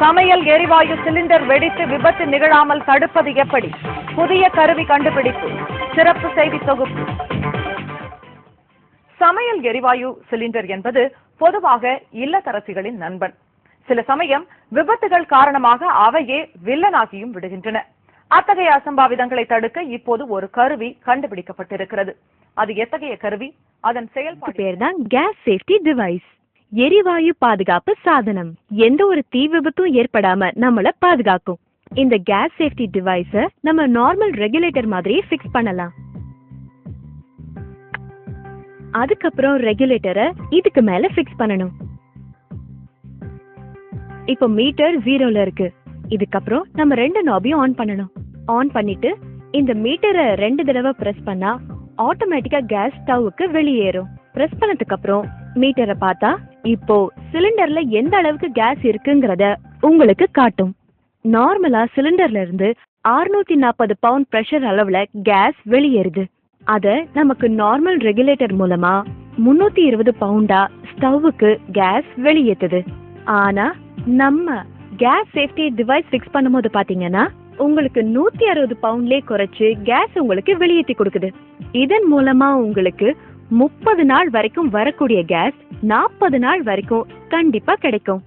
சமையல் எரிவாயு சிலிண்டர் வெடித்து விபத்து நிகழாமல் தடுப்பது எப்படி? புதிய கருவி கண்டுபிடிப்பு. சிறப்பு செய்தி தொகுப்பு. சமையல் எரிவாயு சிலிண்டர் என்பது பொதுவாக இல்லத்தரசிகளின் நண்பன். சில சமயம் விபத்துகள் காரணமாக அவையே வில்லனாகியும் விடுகின்றன. அத்தகைய அசம்பாவிதங்களை தடுக்க இப்போது ஒரு கருவி கண்டுபிடிக்கப்பட்டிருக்கிறது. அது எத்தகைய கருவி? அதன் செயல்பாடு பேர் தான் கேஸ் சேஃப்டி டிவைஸ். எரிவாயு பாதுகாப்பு சாதனம். எந்த ஒரு தீ விபத்தும் ஏற்படாம நம்மள பாதுகாக்கும். இந்த கேஸ் சேஃப்டி டிவைஸ நம்ம நார்மல் ரெகுலேட்டர் மாதிரியே ஃபிக்ஸ் பண்ணலாம். அதுக்கப்புறம் ரெகுலேட்டரை இதுக்கு மேல ஃபிக்ஸ் பண்ணணும். இப்போ மீட்டர் 0ல இருக்கு. இதுக்கப்புறம் நம்ம 2 நாபையும் ஆன் பண்ணணும். ஆன் பண்ணிட்டு இந்த மீட்டரை 2 தடவை பிரஸ் பண்ணா ஆட்டோமேட்டிக்கா கேஸ் ஸ்டவ்வுக்கு வெளியேறும். பிரஸ் பண்ணதுக்கு அப்புறம் மீட்டரை பார்த்தா இப்போ சிலிண்டர்ல எந்த அளவுக்கு கேஸ் இருக்குங்கிறத உங்களுக்கு காட்டும். நார்மலா சிலிண்டர்ல இருந்து 640 பவுண்ட் பிரஷர் அளவுல கேஸ் வெளியேறுது. அத நமக்கு நார்மல் ரெகுலேட்டர் மூலமா 320 பவுண்டா ஸ்டவ்வுக்கு கேஸ் வெளியேற்றுது. ஆனா நம்ம கேஸ் சேஃப்டி டிவைஸ் ஃபிக்ஸ் பண்ணும்போது பாத்தீங்கன்னா உங்களுக்கு 160 பவுண்ட்லயே குறைச்சு கேஸ் உங்களுக்கு வெளியேற்றி கொடுக்குது. இதன் மூலமா உங்களுக்கு 30 நாள் வரைக்கும் வரக்கூடிய கேஸ் 40 நாள் வரைக்கும் கண்டிப்பா கிடைக்கும்.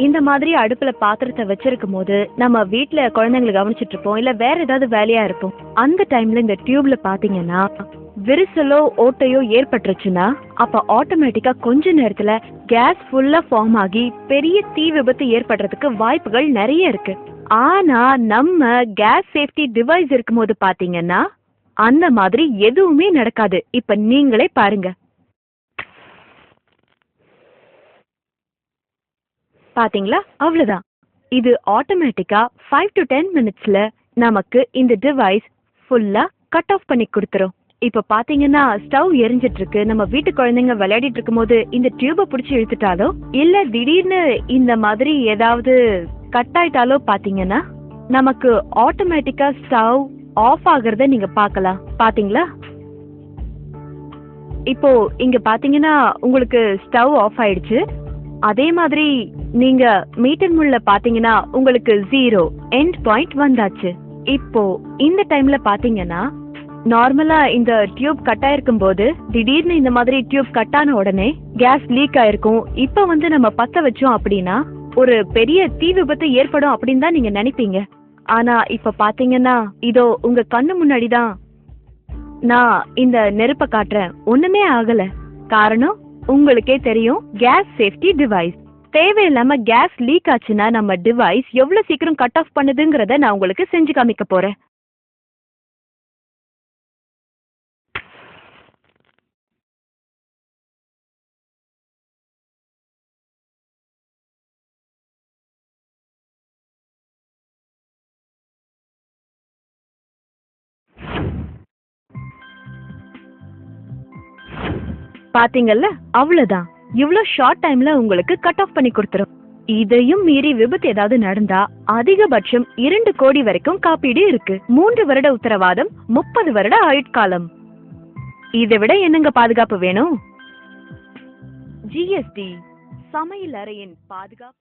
இந்த மாதிரி அடுப்புல பாத்திரத்தை வச்சிருக்கும் போது நம்ம வீட்டுல குழந்தைங்களை கவனிச்சுட்டு இருப்போம், இல்ல வேற ஏதாவது வேலையா இருப்போம். அந்த டைம்ல இந்த டியூப்ல பாத்தீங்கன்னா விரிசலோ ஓட்டையோ ஏற்பட்டுருச்சுன்னா அப்ப ஆட்டோமேட்டிக்கா கொஞ்ச நேரத்துல கேஸ் ஃபுல்லா ஃபார்ம் ஆகி பெரிய தீ விபத்து ஏற்படுறதுக்கு வாய்ப்புகள் நிறைய இருக்கு. ஆனா நம்ம கேஸ் சேஃப்டி டிவைஸ் இருக்கும் போது பாத்தீங்கன்னா அந்த மாதிரி எதுவுமே நடக்காது. இப்ப நீங்களே பாருங்க. பாத்தீங்களா? அவ்வளவுதான். இது ஆட்டோமேட்டிக்கா 5 to 10 மினிட்ஸ்ல நமக்கு இந்த டிவைஸ் ஃபுல்லா கட் ஆஃப் பண்ணி கொடுத்துரும். இப்ப பாத்தீங்கன்னா ஸ்டவ் எரிஞ்சிட்டு இருக்கு. நம்ம வீட்டு குழந்தைங்க விளையாடிட்டு இருக்கும் போது இந்த டியூபை பிடிச்சி இழுத்துட்டாலோ இல்ல திடீர்னு இந்த மாதிரி ஏதாவது கட் ஆயிட்டாலோ பாத்தீங்கன்னா நமக்கு ஆட்டோமேட்டிக்கா ஸ்டவ் ஆஃப் ஆகுறத நீங்க பார்க்கலாம். பாத்தீங்களா? இப்போ இங்க பாத்தீங்கன்னா உங்களுக்கு ஸ்டவ் ஆஃப் ஆயிடுச்சு. அதே மாதிரி நீங்க மீட்டர் முள்ள பாத்தீங்கன்னா உங்களுக்கு 0 எண்ட் பாயிண்ட் வந்தாச்சு. இப்போ இந்த டைம்ல பாத்தீங்கன்னா நார்மலா இந்த டியூப் கட் ஆயிருக்கும் போது திடீர்னு இந்த மாதிரி டியூப் கட் ஆன உடனே கேஸ் லீக் ஆயிருக்கும். இப்ப நம்ம பத்த வச்சோம் அப்படின்னா ஒரு பெரிய தீ விபத்து ஏற்படும் அப்படின்னு தான் நீங்க நினைப்பீங்க. ஆனா இப்ப பாத்தீங்கன்னா இதோ உங்க கண்ணு முன்னாடிதான் நான் இந்த நெருப்ப காட்டுறேன். ஒண்ணுமே ஆகல. காரணம் உங்களுக்கே தெரியும், கேஸ் சேஃப்டி டிவைஸ். தேவையில்லாம கேஸ் லீக் ஆச்சுன்னா நம்ம டிவைஸ் எவ்வளவு சீக்கிரம் கட் ஆஃப் பண்ணுதுங்கிறத நான் உங்களுக்கு செஞ்சு காமிக்க போறேன். பாத்தீங்கல்ல? அவ்வளவுதான். இவ்வளவு ஷார்ட் டைம்ல உங்களுக்கு கட் ஆஃப் பண்ணி கொடுத்துரும். இதையும் மீறி விபத்து ஏதாவது நடந்தா அதிகபட்சம் 2 கோடி வரைக்கும் காப்பீடு இருக்கு. 3 வருட உத்தரவாதம், 30 வருட ஆயுட்காலம். இதை விட என்னங்க பாதுகாப்பு வேணும்? GST, சமையல் அறையின் பாதுகாப்பு.